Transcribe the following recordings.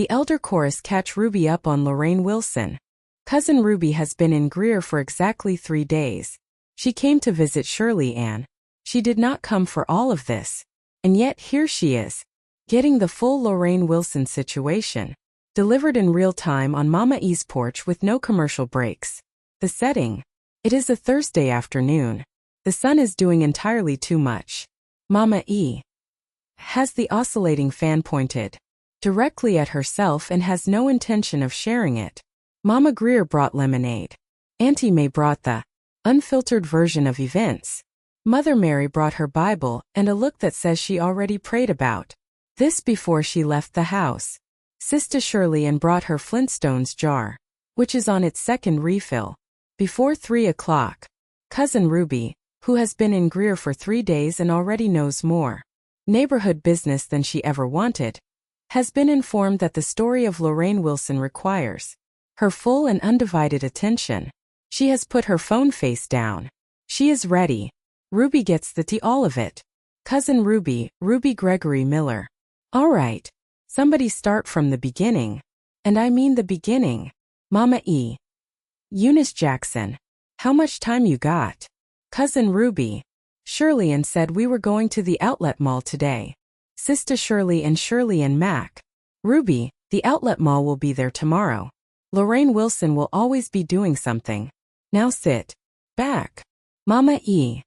The elder chorus catch Ruby up on Lorraine Wilson. Cousin Ruby has been in Greer for exactly 3 days. She came to visit Shirley Ann. She did not come for all of this. And yet here she is, getting the full Lorraine Wilson situation, delivered in real time on Mama E's porch with no commercial breaks. The setting. It is a Thursday afternoon. The sun is doing entirely too much. Mama E has the oscillating fan pointed directly at herself and has no intention of sharing it. Mama Greer brought lemonade. Auntie May brought the unfiltered version of events. Mother Mary brought her Bible and a look that says she already prayed about this before she left the house. Sister Shirley Ann brought her Flintstones jar, which is on its second refill. Before 3 o'clock, Cousin Ruby, who has been in Greer for 3 days and already knows more neighborhood business than she ever wanted, has been informed that the story of Lorraine Wilson requires her full and undivided attention. She has put her phone face down. She is ready. Ruby gets the tea, all of it. Cousin Ruby, Ruby Gregory Miller. All right. Somebody start from the beginning. And I mean the beginning. Mama E. Eunice Jackson. How much time you got? Cousin Ruby. Shirley Ann said we were going to the outlet mall today. Sister Shirley and Mac. Ruby, the outlet mall will be there tomorrow. Lorraine Wilson will always be doing something. Now sit back. Mama E.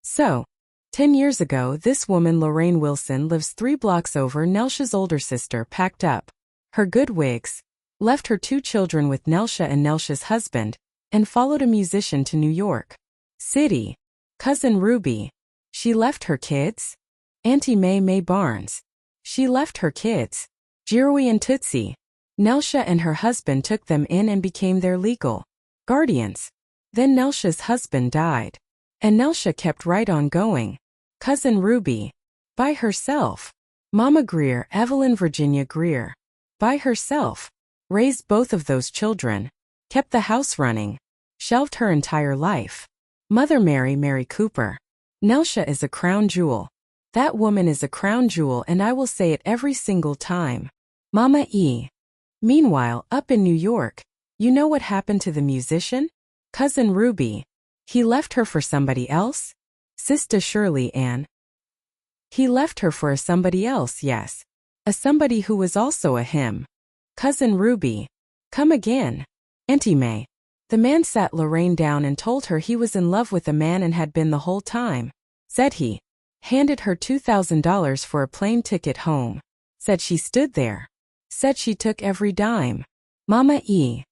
So, 10 years ago this woman Lorraine Wilson lives 3 blocks over. Nelsha's older sister packed up her good wigs, left her 2 children with Nelsha and Nelsha's husband, and followed a musician to New York City. Cousin Ruby. She left her kids? Auntie May Barnes. She left her kids. Jirowie and Tootsie. Nelsha and her husband took them in and became their legal guardians. Then Nelsha's husband died. And Nelsha kept right on going. Cousin Ruby. By herself. Mama Greer, Evelyn Virginia Greer. By herself. Raised both of those children. Kept the house running. Shelved her entire life. Mother Mary Cooper. Nelsha is a crown jewel. That woman is a crown jewel, and I will say it every single time. Mama E. Meanwhile, up in New York, you know what happened to the musician? Cousin Ruby. He left her for somebody else? Sister Shirley Ann. He left her for a somebody else, yes. A somebody who was also a him. Cousin Ruby. Come again. Auntie May. The man sat Lorraine down and told her he was in love with a man and had been the whole time. Said he handed her $2,000 for a plane ticket home. Said she stood there. Said she took every dime. Mama E.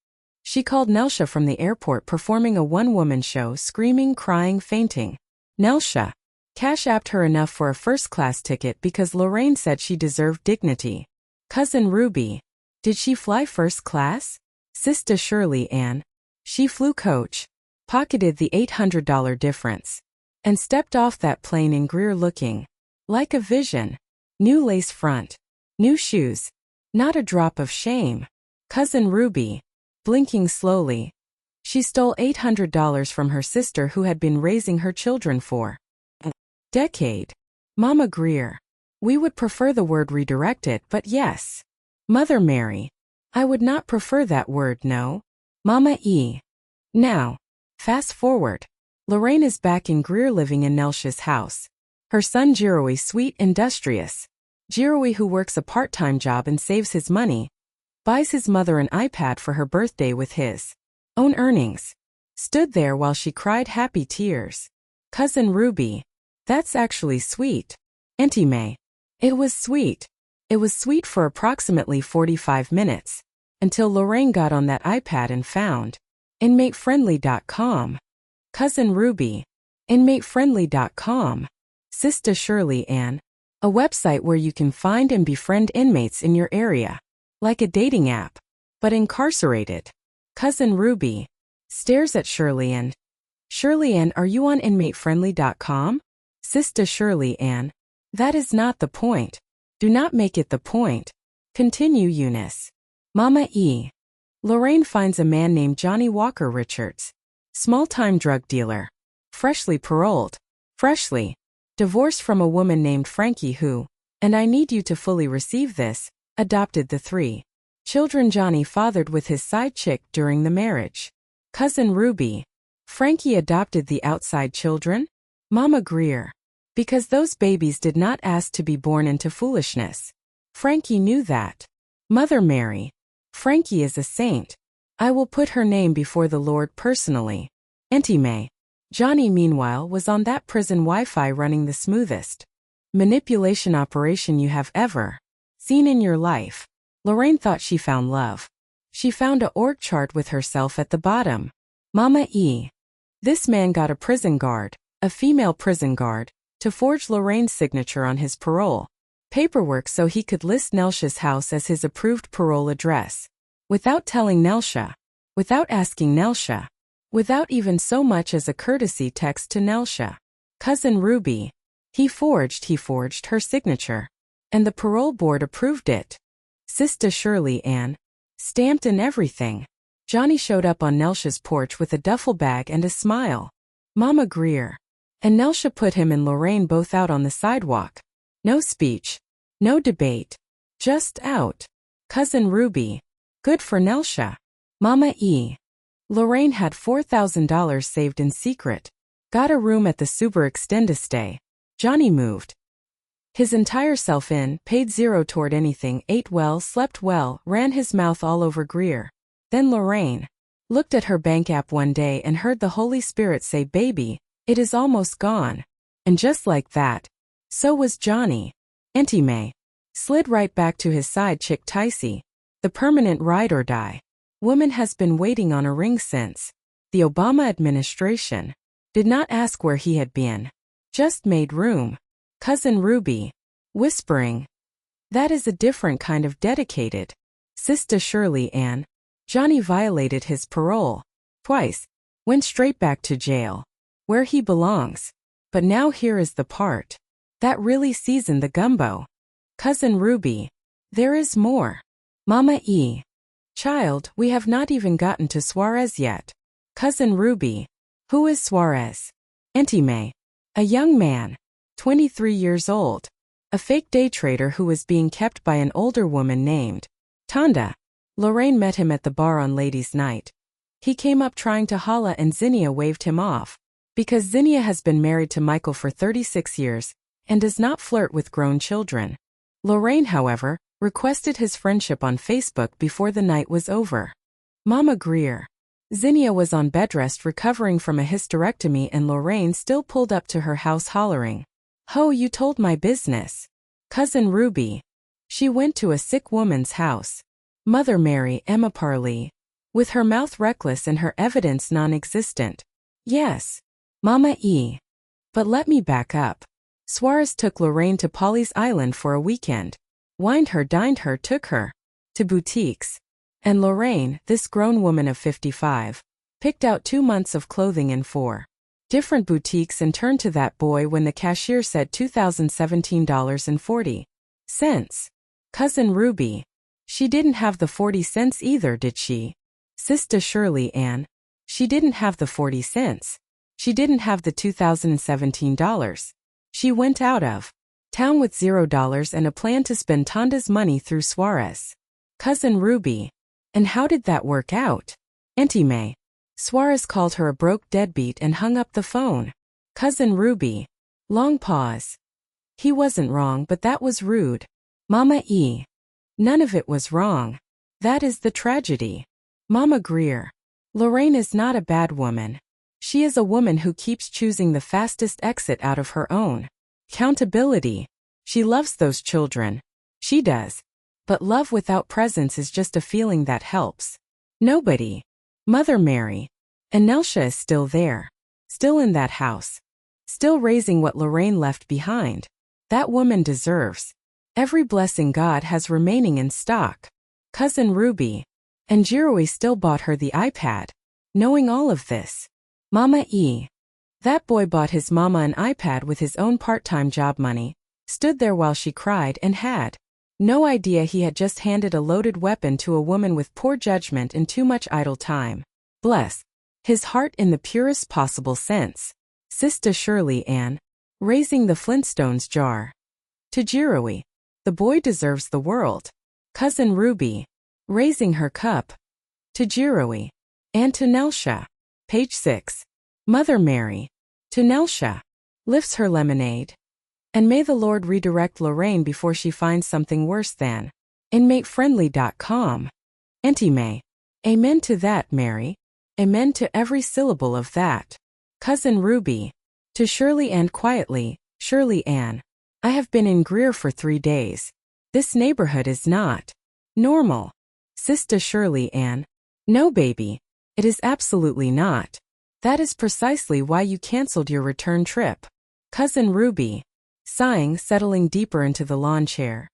She called Nelsha from the airport performing a one-woman show, screaming, crying, fainting. Nelsha cash-apped her enough for a first-class ticket because Lorraine said she deserved dignity. Cousin Ruby. Did she fly first class? Sister Shirley Ann. She flew coach. Pocketed the $800 difference. And stepped off that plane in Greer looking like a vision. New lace front. New shoes. Not a drop of shame. Cousin Ruby. Blinking slowly. She stole $800 from her sister who had been raising her children for a decade. Mama Greer. We would prefer the word redirected, but yes. Mother Mary. I would not prefer that word, no. Mama E. Now. Fast forward. Lorraine is back in Greer living in Nelsha's house. Her son Jirowie, sweet, industrious. Jirowie, who works a part-time job and saves his money, buys his mother an iPad for her birthday with his own earnings. Stood there while she cried happy tears. Cousin Ruby. That's actually sweet. Auntie May. It was sweet. It was sweet for approximately 45 minutes. Until Lorraine got on that iPad and found InmateFriendly.com. Cousin Ruby. InmateFriendly.com. Sister Shirley Ann. A website where you can find and befriend inmates in your area. Like a dating app. But incarcerated. Cousin Ruby. Stares at Shirley Ann. Shirley Ann, are you on InmateFriendly.com? Sister Shirley Ann. That is not the point. Do not make it the point. Continue, Eunice. Mama E. Lorraine finds a man named Johnny Walker Richards. Small-time drug dealer. Freshly paroled. Freshly divorced from a woman named Frankie who, and I need you to fully receive this, adopted the 3 Children Johnny fathered with his side chick during the marriage. Cousin Ruby. Frankie adopted the outside children? Mama Greer. Because those babies did not ask to be born into foolishness. Frankie knew that. Mother Mary. Frankie is a saint. I will put her name before the Lord personally. Auntie May. Johnny meanwhile was on that prison Wi-Fi running the smoothest manipulation operation you have ever seen in your life. Lorraine thought she found love. She found a org chart with herself at the bottom. Mama E. This man got a prison guard, a female prison guard, to forge Lorraine's signature on his parole paperwork so he could list Nelsha's house as his approved parole address. Without telling Nelsha. Without asking Nelsha. Without even so much as a courtesy text to Nelsha. Cousin Ruby. He forged her signature. And the parole board approved it. Sista Shirley Ann. Stamped and everything. Johnny showed up on Nelsha's porch with a duffel bag and a smile. Mama Greer. And Nelsha put him and Lorraine both out on the sidewalk. No speech. No debate. Just out. Cousin Ruby. Good for Nelsha. Mama E. Lorraine had $4,000 saved in secret. Got a room at the Suber Extendistay. Johnny moved his entire self in, paid zero toward anything, ate well, slept well, ran his mouth all over Greer. Then Lorraine looked at her bank app one day and heard the Holy Spirit say, "Baby, it is almost gone." And just like that, so was Johnny. Auntie May slid right back to his side chick Ticey, the permanent ride or die. Woman has been waiting on a ring since the Obama administration did not ask where he had been. Just made room. Cousin Ruby. Whispering. That is a different kind of dedicated. Sista Shirley Ann. Johnny violated his parole. Twice. Went straight back to jail. Where he belongs. But now here is the part that really seasoned the gumbo. Cousin Ruby. There is more. Mama E. Child, we have not even gotten to Suarez yet. Cousin Ruby. Who is Suarez? Auntie May. A young man. 23 years old. A fake day trader who was being kept by an older woman named Tonda. Lorraine met him at the bar on ladies' night. He came up trying to holla and Zinnia waved him off. Because Zinnia has been married to Michael for 36 years and does not flirt with grown children. Lorraine, however, requested his friendship on Facebook before the night was over. Mama Greer. Zinnia was on bedrest recovering from a hysterectomy and Lorraine still pulled up to her house hollering, "Ho, you told my business." Cousin Ruby. She went to a sick woman's house. Mother Mary, EmmaParaLeeInc. With her mouth reckless and her evidence non-existent. Yes. Mama E. But let me back up. Suarez took Lorraine to Polly's Island for a weekend. Wined her, dined her, took her to boutiques. And Lorraine, this grown woman of 55, picked out 2 months of clothing in 4 different boutiques and turned to that boy when the cashier said $2,017.40. Cousin Ruby. She didn't have the 40 cents either, did she? Sista Shirley Ann. She didn't have the 40 cents. She didn't have the $2,017. She went out of town with $0 and a plan to spend Tonda's money through Suarez. Cousin Ruby. And how did that work out? Auntie May. Suarez called her a broke deadbeat and hung up the phone. Cousin Ruby. Long pause. He wasn't wrong, but that was rude. Mama E. None of it was wrong. That is the tragedy. Mama Greer. Lorraine is not a bad woman. She is a woman who keeps choosing the fastest exit out of her own accountability. She loves those children. She does. But love without presence is just a feeling that helps nobody. Mother Mary. And Nelsha is still there. Still in that house. Still raising what Lorraine left behind. That woman deserves every blessing God has remaining in stock. Cousin Ruby. And Jiroi still bought her the iPad. Knowing all of this. Mama E. That boy bought his mama an iPad with his own part-time job money, stood there while she cried and had no idea he had just handed a loaded weapon to a woman with poor judgment and too much idle time. Bless his heart in the purest possible sense. Sista Shirley Ann. Raising the Flintstones jar. To Jiroi. The boy deserves the world. Cousin Ruby. Raising her cup. To Jirowi. And to Nelsha. Page 6. Mother Mary. To Nelsha. Lifts her lemonade. And may the Lord redirect Lorraine before she finds something worse than. EmmaParaLeeInc. Auntie May. Amen to that, Mary. Amen to every syllable of that. Cousin Ruby. To Shirley Ann quietly. Shirley Ann. I have been in Greer for 3 days. This neighborhood is not normal. Sista Shirley Ann. No, baby. It is absolutely not. That is precisely why you canceled your return trip. Cousin Ruby. Sighing, settling deeper into the lawn chair.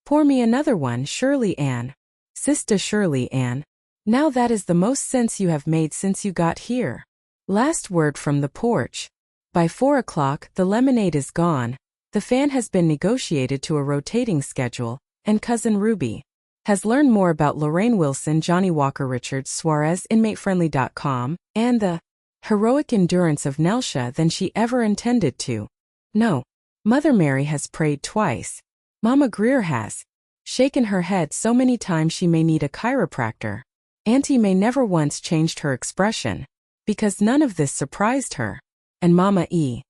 Pour me another one, Shirley Ann. Sista Shirley Ann. Now that is the most sense you have made since you got here. Last word from the porch. By 4 o'clock, the lemonade is gone. The fan has been negotiated to a rotating schedule, and Cousin Ruby has learned more about Lorraine Wilson, Johnny Walker Richards Suarez, EmmaParaLeeInc, and the heroic endurance of Nelsha than she ever intended to. No. Mother Mary has prayed twice. Mama Greer has shaken her head so many times she may need a chiropractor. Auntie May never once changed her expression, because none of this surprised her. And Mama E.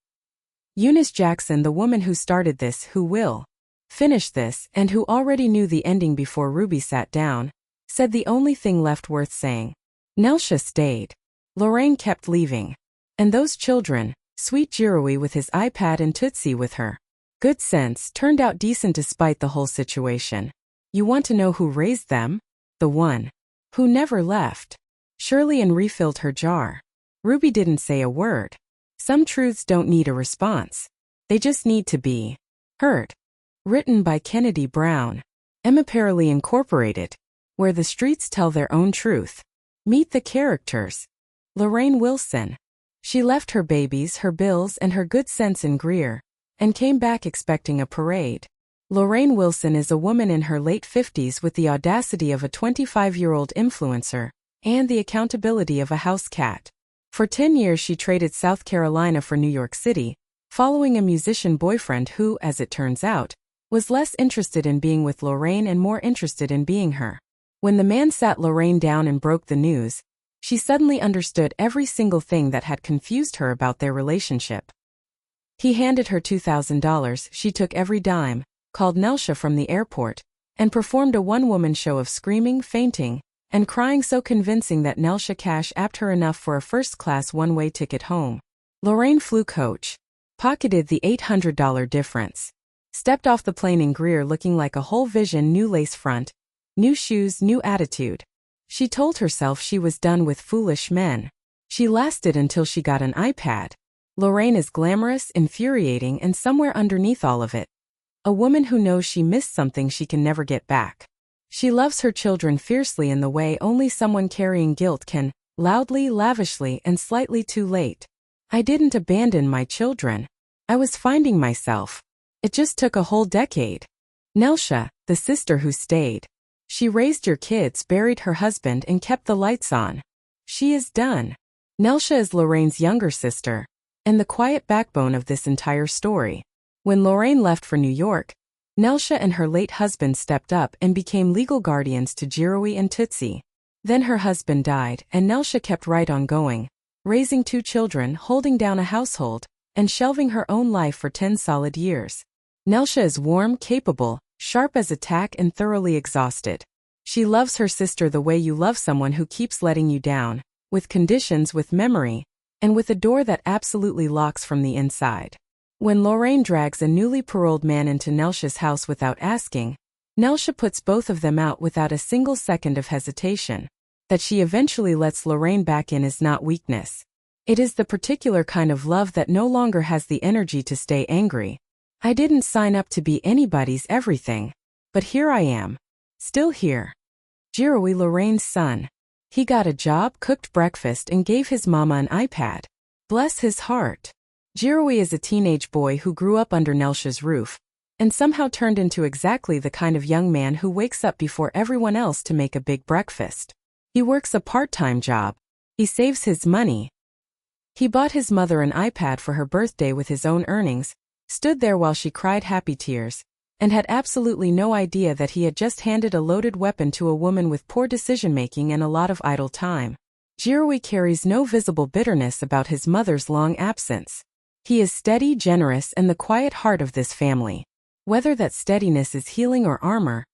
Eunice Jackson, the woman who started this, who will finish this, and who already knew the ending before Ruby sat down, said the only thing left worth saying. Nelsha stayed. Lorraine kept leaving. And those children, sweet Jirowi with his iPad and Tootsie with her good sense, turned out decent despite the whole situation. You want to know who raised them? The one who never left. Shirley Ann refilled her jar. Ruby didn't say a word. Some truths don't need a response. They just need to be heard. Written by Kennedy Brown. EmmaParaLeeInc. Where the streets tell their own truth. Meet the characters. Lorraine Wilson. She left her babies, her bills, and her good sense in Greer, and came back expecting a parade. Lorraine Wilson is a woman in her late 50s with the audacity of a 25-year-old influencer, and the accountability of a house cat. For 10 years she traded South Carolina for New York City, following a musician boyfriend who, as it turns out, was less interested in being with Lorraine and more interested in being her. When the man sat Lorraine down and broke the news, she suddenly understood every single thing that had confused her about their relationship. He handed her $2,000, she took every dime, called Nelsha from the airport, and performed a one-woman show of screaming, fainting, and crying so convincing that Nelsha cash apped her enough for a first-class one-way ticket home. Lorraine flew coach, pocketed the $800 difference, stepped off the plane in Greer looking like a whole vision, new lace front, new shoes, new attitude. She told herself she was done with foolish men. She lasted until she got an iPad. Lorraine is glamorous, infuriating, and somewhere underneath all of it, a woman who knows she missed something she can never get back. She loves her children fiercely in the way only someone carrying guilt can, loudly, lavishly, and slightly too late. I didn't abandon my children. I was finding myself. It just took a whole decade. Nelsha, the sister who stayed. She raised your kids, buried her husband, and kept the lights on. She is done. Nelsha is Lorraine's younger sister, and the quiet backbone of this entire story. When Lorraine left for New York, Nelsha and her late husband stepped up and became legal guardians to Jirowi and Tootsie. Then her husband died, and Nelsha kept right on going, raising 2 children, holding down a household, and shelving her own life for 10 solid years. Nelsha is warm, capable, sharp as a tack, and thoroughly exhausted. She loves her sister the way you love someone who keeps letting you down, with conditions, with memory, and with a door that absolutely locks from the inside. When Lorraine drags a newly paroled man into Nelsha's house without asking, Nelsha puts both of them out without a single second of hesitation. That she eventually lets Lorraine back in is not weakness. It is the particular kind of love that no longer has the energy to stay angry. I didn't sign up to be anybody's everything, but here I am. Still here. Jirowi, Lorraine's son. He got a job, cooked breakfast, and gave his mama an iPad. Bless his heart. Jirowi is a teenage boy who grew up under Nelsha's roof, and somehow turned into exactly the kind of young man who wakes up before everyone else to make a big breakfast. He works a part-time job. He saves his money. He bought his mother an iPad for her birthday with his own earnings, stood there while she cried happy tears, and had absolutely no idea that he had just handed a loaded weapon to a woman with poor decision-making and a lot of idle time. Jirui carries no visible bitterness about his mother's long absence. He is steady, generous, and the quiet heart of this family. Whether that steadiness is healing or armor,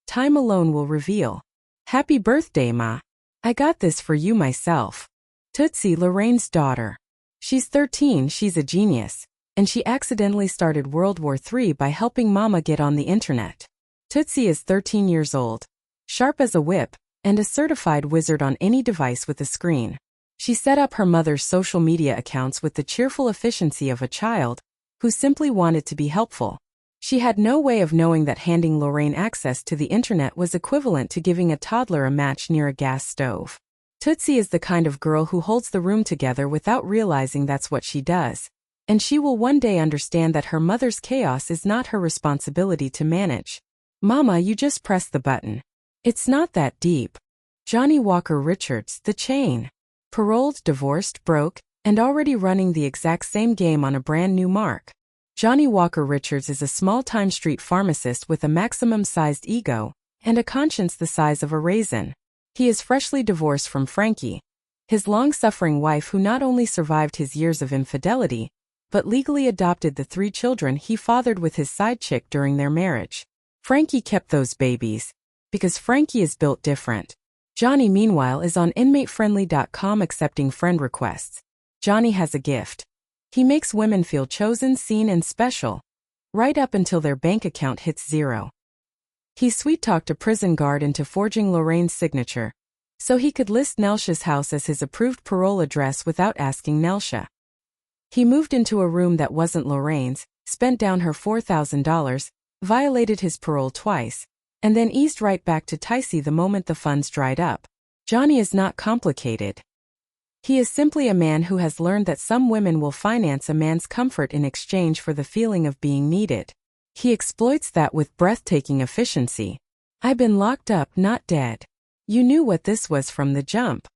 time alone will reveal. Happy birthday, Ma. I got this for you myself. Tootsie, Lorraine's daughter. She's 13, she's a genius, and she accidentally started World War III by helping Mama get on the internet. Tootsie is 13 years old, sharp as a whip, and a certified wizard on any device with a screen. She set up her mother's social media accounts with the cheerful efficiency of a child who simply wanted to be helpful. She had no way of knowing that handing Lorraine access to the internet was equivalent to giving a toddler a match near a gas stove. Tootsie is the kind of girl who holds the room together without realizing that's what she does, and she will one day understand that her mother's chaos is not her responsibility to manage. Mama, you just press the button. It's not that deep. Johnny Walker Richards, The Chain. Paroled, divorced, broke, and already running the exact same game on a brand new mark. Johnny Walker Richards is a small-time street pharmacist with a maximum-sized ego and a conscience the size of a raisin. He is freshly divorced from Frankie, his long-suffering wife who not only survived his years of infidelity, but legally adopted the 3 children he fathered with his side chick during their marriage. Frankie kept those babies, because Frankie is built different. Johnny, meanwhile, is on InmateFriendly.com accepting friend requests. Johnny has a gift. He makes women feel chosen, seen, and special, right up until their bank account hits zero. He sweet-talked a prison guard into forging Lorraine's signature, so he could list Nelsha's house as his approved parole address without asking Nelsha. He moved into a room that wasn't Lorraine's, spent down her $4,000, violated his parole twice, and then eased right back to Ticey the moment the funds dried up. Johnny is not complicated. He is simply a man who has learned that some women will finance a man's comfort in exchange for the feeling of being needed. He exploits that with breathtaking efficiency. I've been locked up, not dead. You knew what this was from the jump.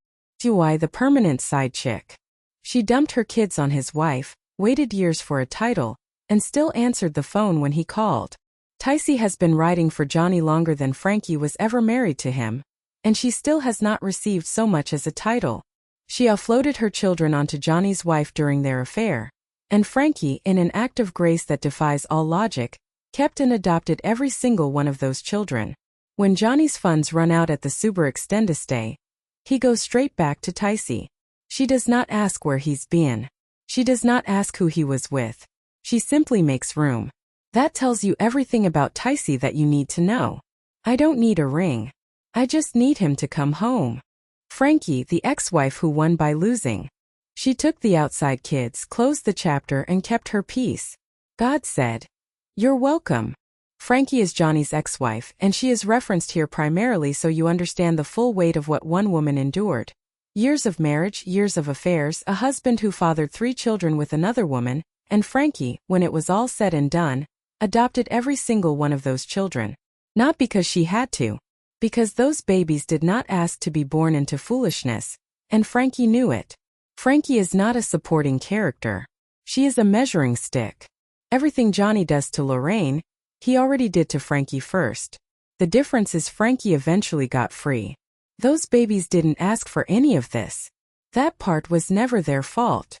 Why, the permanent side chick. She dumped her kids on his wife, waited years for a title, and still answered the phone when he called. Ticey has been riding for Johnny longer than Frankie was ever married to him, and she still has not received so much as a title. She offloaded her children onto Johnny's wife during their affair, and Frankie, in an act of grace that defies all logic, kept and adopted every single one of those children. When Johnny's funds run out at the Suber Extendestay, he goes straight back to Ticey. She does not ask where he's been. She does not ask who he was with. She simply makes room. That tells you everything about Ticey that you need to know. I don't need a ring. I just need him to come home. Frankie, the ex-wife who won by losing. She took the outside kids, closed the chapter, and kept her peace. God said, "You're welcome." Frankie is Johnny's ex-wife, and she is referenced here primarily so you understand the full weight of what one woman endured. Years of marriage, years of affairs, a husband who fathered 3 children with another woman, and Frankie, when it was all said and done, adopted every single one of those children. Not because she had to. Because those babies did not ask to be born into foolishness, and Frankie knew it. Frankie is not a supporting character. She is a measuring stick. Everything Johnny does to Lorraine, he already did to Frankie first. The difference is Frankie eventually got free. Those babies didn't ask for any of this. That part was never their fault.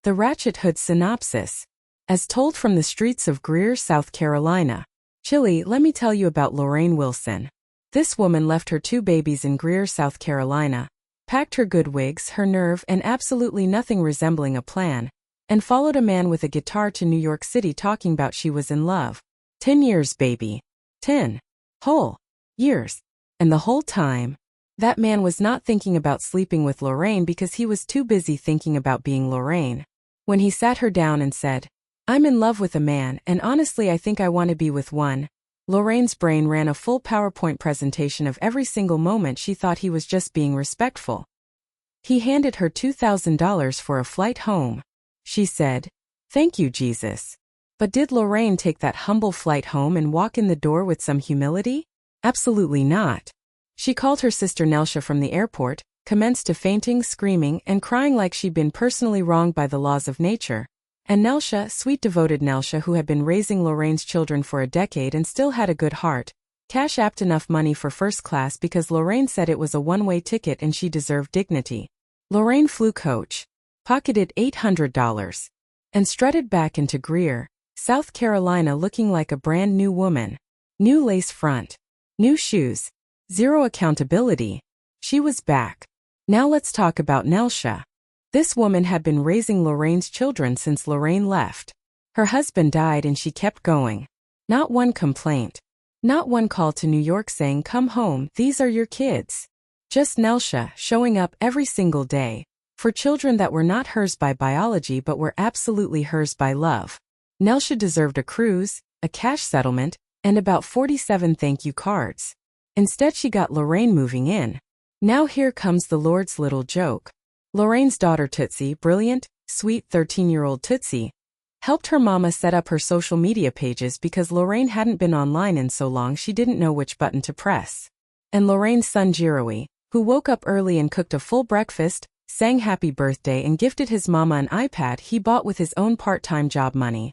The Ratchet Hood synopsis. As told from the streets of Greer, South Carolina. Chilly, let me tell you about Lorraine Wilson. This woman left her 2 babies in Greer, South Carolina, packed her good wigs, her nerve, and absolutely nothing resembling a plan, and followed a man with a guitar to New York City talking about she was in love. 10 years, baby. 10 whole years. And the whole time, that man was not thinking about sleeping with Lorraine because he was too busy thinking about being Lorraine. When he sat her down and said, "I'm in love with a man, and honestly I think I want to be with one," Lorraine's brain ran a full PowerPoint presentation of every single moment she thought he was just being respectful. He handed her $2,000 for a flight home. She said, "Thank you, Jesus." But did Lorraine take that humble flight home and walk in the door with some humility? Absolutely not. She called her sister Nelsha from the airport, commenced to fainting, screaming, and crying like she'd been personally wronged by the laws of nature, And Nelsha, sweet devoted Nelsha, who had been raising Lorraine's children for a decade and still had a good heart, cash-apped enough money for first class because Lorraine said it was a one-way ticket and she deserved dignity. Lorraine flew coach, pocketed $800, and strutted back into Greer, South Carolina looking like a brand new woman. New lace front, new shoes, zero accountability. She was back. Now let's talk about Nelsha. This woman had been raising Lorraine's children since Lorraine left. Her husband died and she kept going. Not one complaint. Not one call to New York saying, "Come home, these are your kids." Just Nelsha showing up every single day for children that were not hers by biology but were absolutely hers by love. Nelsha deserved a cruise, a cash settlement, and about 47 thank you cards. Instead she got Lorraine moving in. Now here comes the Lord's little joke. Lorraine's daughter Tootsie, brilliant, sweet 13-year-old Tootsie, helped her mama set up her social media pages because Lorraine hadn't been online in so long she didn't know which button to press. And Lorraine's son Jiroe, who woke up early and cooked a full breakfast, sang happy birthday and gifted his mama an iPad he bought with his own part-time job money.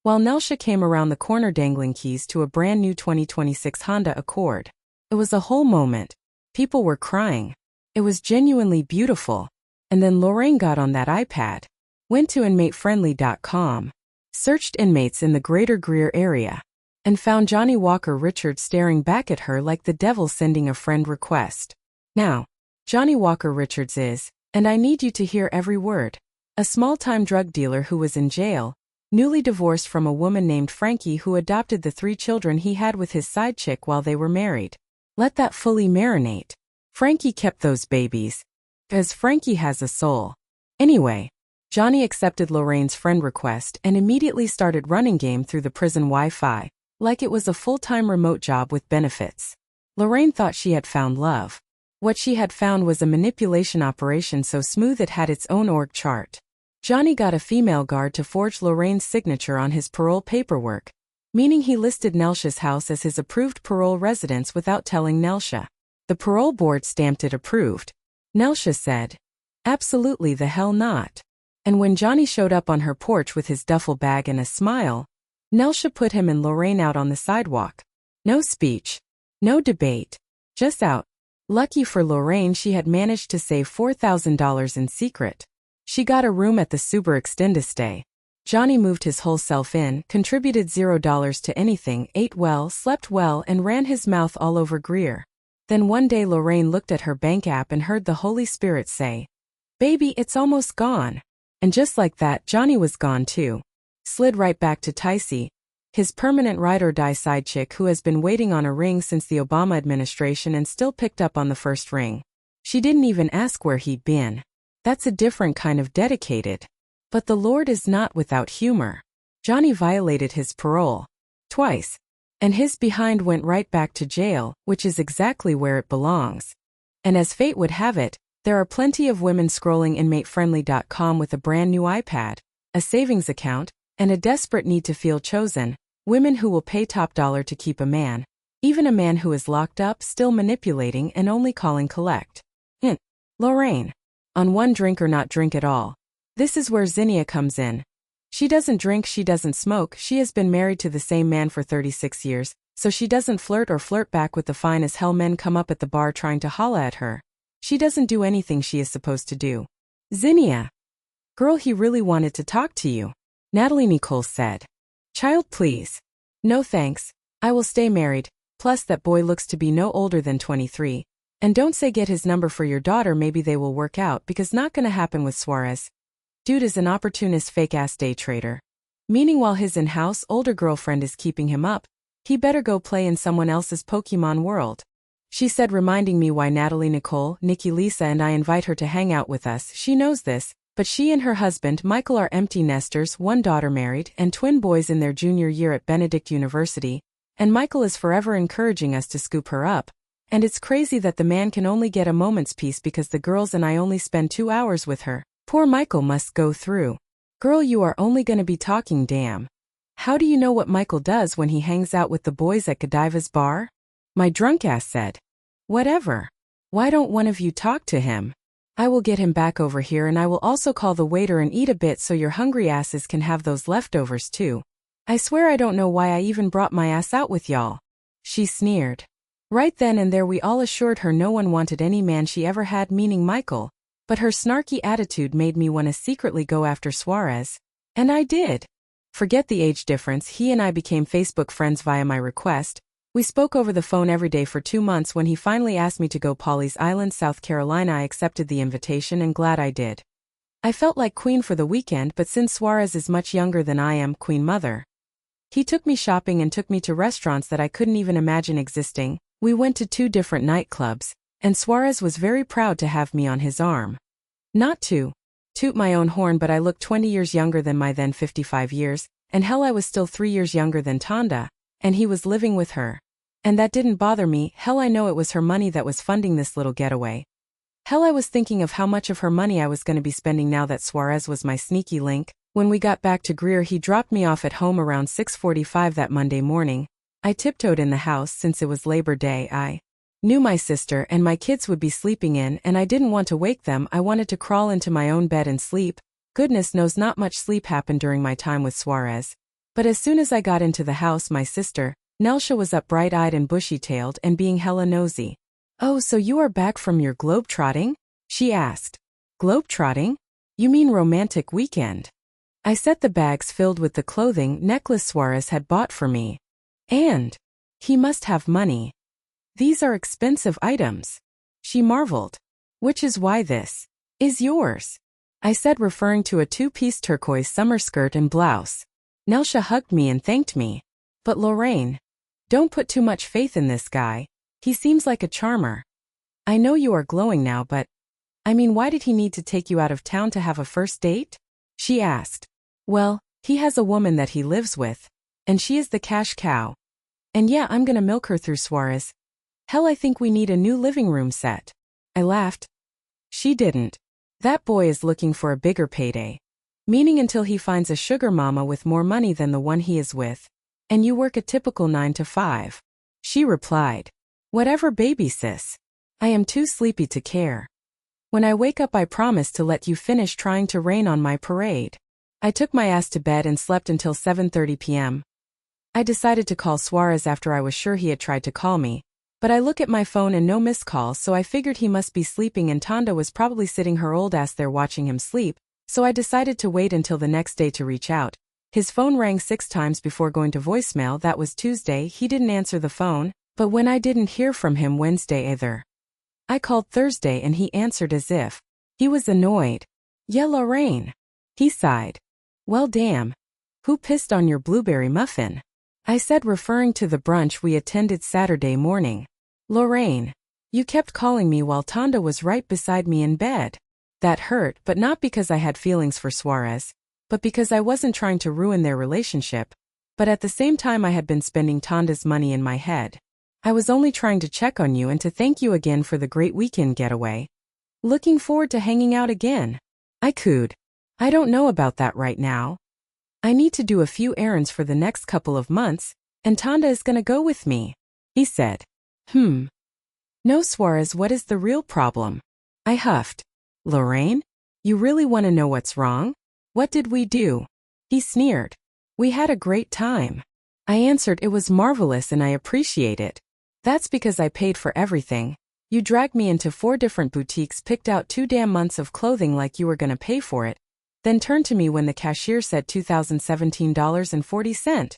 While Nelsha came around the corner dangling keys to a brand new 2026 Honda Accord. It was a whole moment. People were crying. It was genuinely beautiful. And then Lorraine got on that iPad, went to EmmaParaLeeInc, searched inmates in the greater Greer area, and found Johnny Walker Richards staring back at her like the devil sending a friend request. Now, Johnny Walker Richards is, and I need you to hear every word, a small-time drug dealer who was in jail, newly divorced from a woman named Frankie who adopted the 3 children he had with his side chick while they were married. Let that fully marinate. Frankie kept those babies. 'Cause Frankie has a soul. Anyway, Johnny accepted Lorraine's friend request and immediately started running game through the prison Wi-Fi, like it was a full-time remote job with benefits. Lorraine thought she had found love. What she had found was a manipulation operation so smooth it had its own org chart. Johnny got a female guard to forge Lorraine's signature on his parole paperwork, meaning he listed Nelsha's house as his approved parole residence without telling Nelsha. The parole board stamped it approved. Nelsha said, "Absolutely the hell not." And when Johnny showed up on her porch with his duffel bag and a smile, Nelsha put him and Lorraine out on the sidewalk. No speech. No debate. Just out. Lucky for Lorraine she had managed to save $4,000 in secret. She got a room at the Suber Extendistay. Johnny moved his whole self in, contributed $0 to anything, ate well, slept well, and ran his mouth all over Greer. Then one day Lorraine looked at her bank app and heard the Holy Spirit say, "Baby, it's almost gone." And just like that, Johnny was gone too. Slid right back to Ticey, his permanent ride-or-die side chick who has been waiting on a ring since the Obama administration and still picked up on the first ring. She didn't even ask where he'd been. That's a different kind of dedicated. But the Lord is not without humor. Johnny violated his parole. Twice. And his behind went right back to jail, which is exactly where it belongs. And as fate would have it, there are plenty of women scrolling EmmaParaLeeInc with a brand new iPad, a savings account, and a desperate need to feel chosen, women who will pay top dollar to keep a man, even a man who is locked up still manipulating and only calling collect. Hint. Lorraine. On one drink or not drink at all. This is where Zinnia comes in. She doesn't drink, she doesn't smoke, she has been married to the same man for 36 years, so she doesn't flirt or flirt back with the fine as hell men come up at the bar trying to holla at her. She doesn't do anything she is supposed to do. Zinnia. Girl, he really wanted to talk to you. Natalie Nicole said. Child, please. No thanks. I will stay married, plus that boy looks to be no older than 23. And don't say get his number for your daughter, maybe they will work out because not gonna happen with Suarez. Dude is an opportunist fake-ass day trader. Meaning while his in-house older girlfriend is keeping him up, he better go play in someone else's Pokemon world. She said, reminding me why Natalie Nicole, Nikki Lisa and I invite her to hang out with us. She knows this, but she and her husband Michael are empty nesters, one daughter married, and twin boys in their junior year at Benedict University, and Michael is forever encouraging us to scoop her up. And it's crazy that the man can only get a moment's peace because the girls and I only spend 2 hours with her. Poor Michael must go through. Girl, you are only gonna be talking, damn. How do you know what Michael does when he hangs out with the boys at Godiva's bar? My drunk ass said. Whatever. Why don't one of you talk to him? I will get him back over here and I will also call the waiter and eat a bit so your hungry asses can have those leftovers too. I swear I don't know why I even brought my ass out with y'all. She sneered. Right then and there we all assured her no one wanted any man she ever had, meaning Michael, but her snarky attitude made me want to secretly go after Suarez. And I did. Forget the age difference, he and I became Facebook friends via my request. We spoke over the phone every day for 2 months. When he finally asked me to go Pawleys Island, South Carolina, I accepted the invitation and glad I did. I felt like queen for the weekend, but since Suarez is much younger than I am, queen mother. He took me shopping and took me to restaurants that I couldn't even imagine existing. We went to 2 different nightclubs, and Suarez was very proud to have me on his arm. Not to toot my own horn, but I looked 20 years younger than my then 55 years, and hell, I was still 3 years younger than Tonda, and he was living with her. And that didn't bother me. Hell, I know it was her money that was funding this little getaway. Hell, I was thinking of how much of her money I was going to be spending now that Suarez was my sneaky link. When we got back to Greer, he dropped me off at home around 6:45 that Monday morning. I tiptoed in the house since it was Labor Day. I knew my sister and my kids would be sleeping in, and I didn't want to wake them. I wanted to crawl into my own bed and sleep. Goodness knows not much sleep happened during my time with Suarez. But as soon as I got into the house, my sister, Nelsha, was up bright-eyed and bushy-tailed and being hella nosy. "Oh, so you are back from your globe-trotting?" she asked. "Globe-trotting? You mean romantic weekend?" I set the bags filled with the clothing necklace Suarez had bought for me. And he must have money. These are expensive items. She marveled. "Which is why this is yours," I said, referring to a 2-piece turquoise summer skirt and blouse. Nelsha hugged me and thanked me. "But Lorraine, don't put too much faith in this guy. He seems like a charmer." "I know you are glowing now, but I mean, why did he need to take you out of town to have a first date?" she asked. "Well, he has a woman that he lives with, and she is the cash cow. And yeah, I'm gonna milk her through Suarez. Hell, I think we need a new living room set." I laughed. She didn't. "That boy is looking for a bigger payday. Meaning until he finds a sugar mama with more money than the one he is with. And you work a typical 9 to 5. She replied. "Whatever, baby sis. I am too sleepy to care. When I wake up, I promise to let you finish trying to rain on my parade." I took my ass to bed and slept until 7:30 p.m. I decided to call Suarez after I was sure he had tried to call me, but I look at my phone and no missed calls, so I figured he must be sleeping and Tonda was probably sitting her old ass there watching him sleep, so I decided to wait until the next day to reach out. His phone rang 6 times before going to voicemail. That was Tuesday. He didn't answer the phone, but when I didn't hear from him Wednesday either. I called Thursday and he answered as if he was annoyed. "Yeah, Lorraine." He sighed. "Well, damn. Who pissed on your blueberry muffin?" I said, referring to the brunch we attended Saturday morning. "Lorraine, you kept calling me while Tonda was right beside me in bed." That hurt, but not because I had feelings for Suarez, but because I wasn't trying to ruin their relationship. But at the same time, I had been spending Tonda's money in my head. "I was only trying to check on you and to thank you again for the great weekend getaway. Looking forward to hanging out again." I cooed. "I don't know about that right now. I need to do a few errands for the next couple of months, and Tonda is gonna go with me." He said. "No, Suarez, what is the real problem?" I huffed. "Lorraine, you really want to know what's wrong? What did we do?" He sneered. "We had a great time." I answered, "It was marvelous and I appreciate it. That's because I paid for everything. You dragged me into 4 different boutiques, picked out 2 damn months of clothing like you were gonna pay for it, then turned to me when the cashier said $2017.40.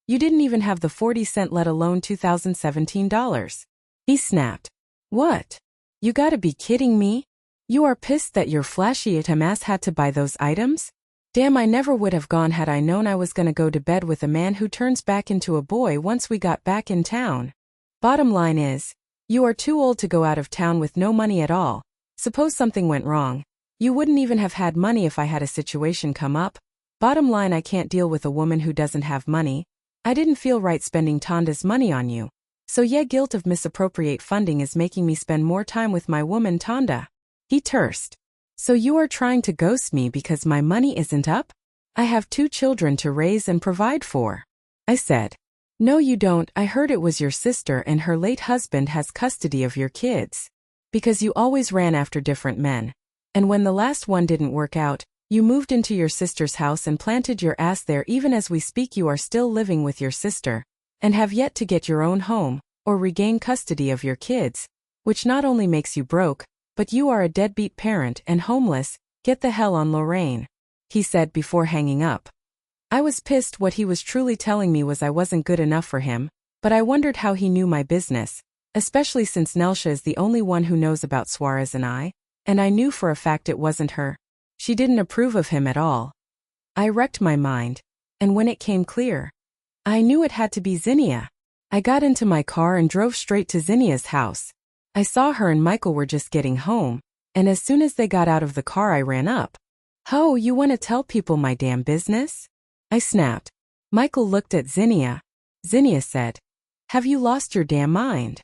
You didn't even have the 40 cent, let alone $2017. He snapped. "What? You gotta be kidding me? You are pissed that your flashy ass had to buy those items? Damn, I never would have gone had I known I was gonna go to bed with a man who turns back into a boy once we got back in town. Bottom line is, you are too old to go out of town with no money at all. Suppose something went wrong. You wouldn't even have had money if I had a situation come up. Bottom line, I can't deal with a woman who doesn't have money. I didn't feel right spending Tonda's money on you. So yeah, guilt of misappropriate funding is making me spend more time with my woman Tonda." He tersed. "So you are trying to ghost me because my money isn't up? I have 2 children to raise and provide for." I said. "No, you don't. I heard it was your sister and her late husband has custody of your kids. Because you always ran after different men. And when the last one didn't work out, you moved into your sister's house and planted your ass there. Even as we speak, you are still living with your sister, and have yet to get your own home, or regain custody of your kids, which not only makes you broke, but you are a deadbeat parent and homeless. Get the hell on, Lorraine, he said before hanging up. I was pissed. What he was truly telling me was I wasn't good enough for him, but I wondered how he knew my business, especially since Nelsha is the only one who knows about Suarez and I knew for a fact it wasn't her. She didn't approve of him at all. I wrecked my mind, and when it came clear, I knew it had to be Zinnia. I got into my car and drove straight to Zinnia's house. I saw her and Michael were just getting home, and as soon as they got out of the car I ran up. "Ho, you want to tell people my damn business?" I snapped. Michael looked at Zinnia. Zinnia said, "Have you lost your damn mind?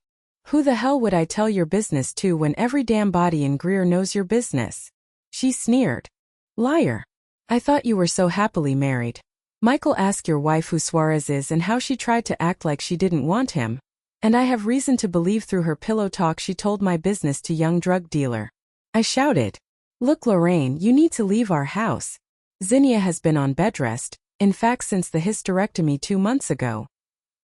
Who the hell would I tell your business to when every damn body in Greer knows your business?" She sneered. "Liar. I thought you were so happily married." Michael asked your wife who Suarez is and how she tried to act like she didn't want him. And I have reason to believe through her pillow talk she told my business to young drug dealer. I shouted, "Look, Lorraine, you need to leave our house. Zinnia has been on bed rest, in fact since the hysterectomy 2 months ago.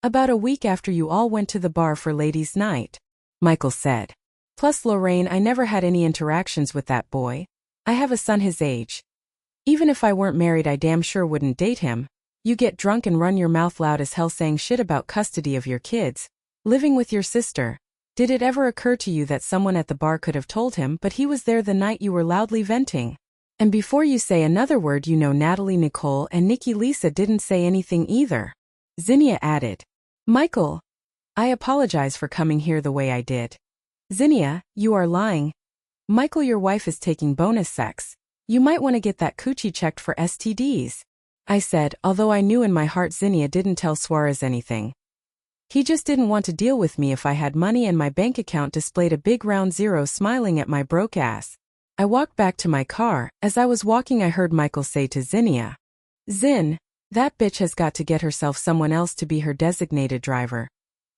About a week after you all went to the bar for ladies' night," Michael said. "Plus, Lorraine, I never had any interactions with that boy. I have a son his age. Even if I weren't married I damn sure wouldn't date him. You get drunk and run your mouth loud as hell saying shit about custody of your kids, living with your sister. Did it ever occur to you that someone at the bar could have told him, but he was there the night you were loudly venting? And before you say another word, you know Natalie, Nicole, and Nikki Lisa didn't say anything either," Zinnia added. "Michael, I apologize for coming here the way I did." "Zinnia, you are lying. Michael, your wife is taking bonus sex. You might want to get that coochie checked for STDs," I said, although I knew in my heart Zinnia didn't tell Suarez anything. He just didn't want to deal with me if I had money, and my bank account displayed a big round zero smiling at my broke ass. I walked back to my car. As I was walking I heard Michael say to Zinnia, "Zin, that bitch has got to get herself someone else to be her designated driver."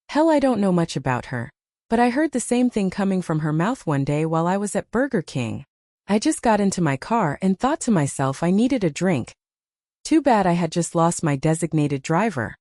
Hell, I don't know much about her, but I heard the same thing coming from her mouth one day while I was at Burger King. I just got into my car and thought to myself I needed a drink. Too bad I had just lost my designated driver.